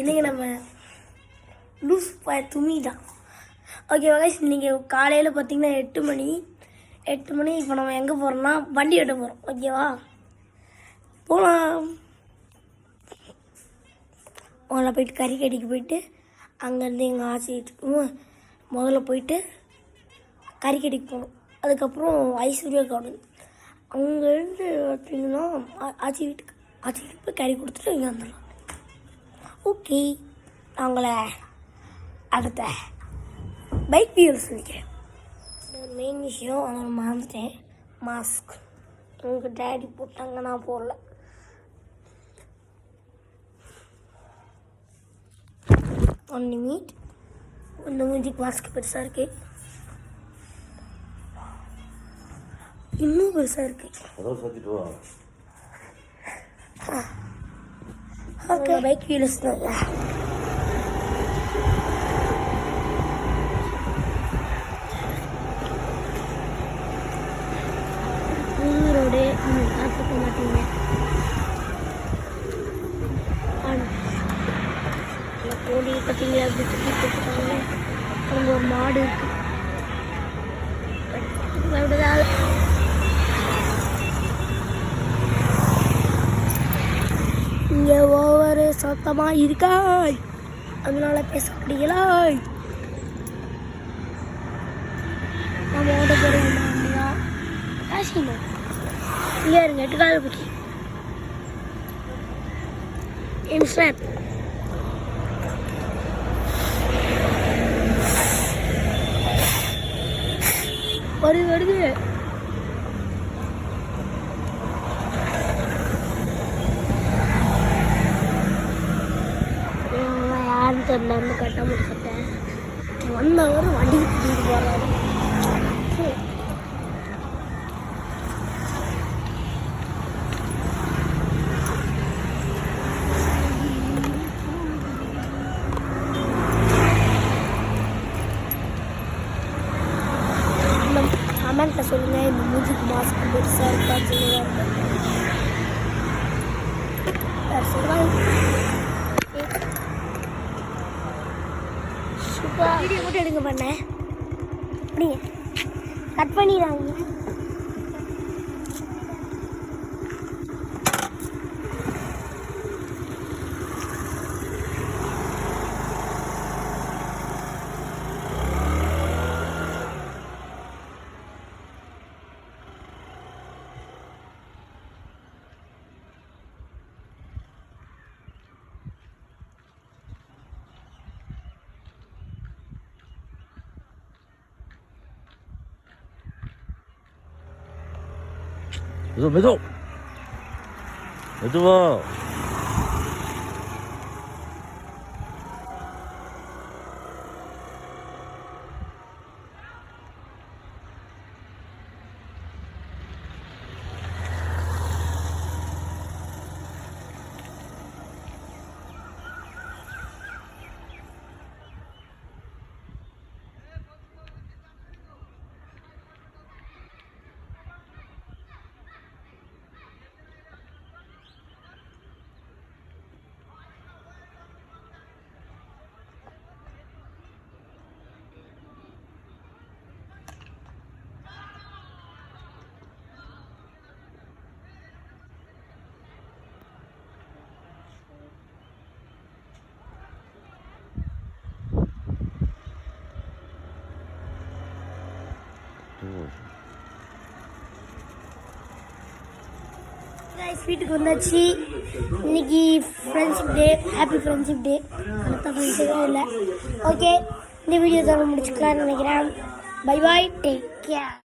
இன்றைக்கி நம்ம லூஸ் துணி தான். ஓகே கைஸ், இன்றைக்கி காலையில் பார்த்திங்கன்னா 8 மணி. இப்போ நம்ம எங்கே போகிறோம்னா வண்டி எடுக்க போகிறோம். ஓகேவா, போகலாம். முதல்ல போயிட்டு கறிக்கடைக்கு போயிட்டு அங்கேருந்து எங்கள் ஆச்சி வீட்டுக்கு முதல்ல போயிட்டு கறிக்கடைக்கு போகணும். அதுக்கப்புறம் ஐஸ்வர்யா கார்டன் அங்கேருந்து பார்த்திங்கன்னா ஆச்சி வீட்டுக்கு போய் கறி கொடுத்துட்டு இங்கே வந்துடலாம். ஓகே, அவங்கள அடுத்த பைக் வீடியோஸ் நினைக்கிறேன். மெயின் விஷயம் அதை மறந்துட்டேன், மாஸ்க். எங்கள் டேடி போட்டாங்க, நான் போடல. ஒன்று மீட் இந்த மியூசிக் மாஸ்க் பெருசாக இருக்கு, இன்னும் பெருசாக இருக்கு. ஓகே, பைக் வீலர்ஸ் தான். ரோடு பார்த்துக்க மாட்டீங்க. கோழி பார்த்தீங்களா, அப்படி சுற்றி போட்டுருக்காங்க. அங்கே ஒரு மாடு இருக்கு. இங்கே ஒவ்வொரு சத்தமாக இருக்கா, அதனால பேச முடியல. நம்ம ஓட போகிறோம் காசிமா. இங்கே இருங்க, 8 கால் குட்டி இன்ஸ்டாட். வருது யாருன்னு தெரியல. வந்து கட்ட முடிச்சுட்டேன். வந்தவர் வண்டி கூட்டிட்டு போறாரு. கமெண்ட்டில் சொல்லுங்கள், இந்த மியூசிக் மாஸ்க் பெருசாக இருக்கா சின்னதாக சூப்பராக வீடியோ மட்டும் எடுங்க பண்ணேன். அப்படிங்க கட் பண்ணிடுறாங்க. 매도 매도와 வீட்டுக்கு வந்தாச்சு. இன்னைக்கு friendship day. Happy friendship day. அடுத்த ஃப்ரெண்ட்ஷிப்பே இல்லை. ஓகே, இந்த வீடியோ தான் முடிச்சுக்கலாம்னு நினைக்கிறேன். Bye bye, take care.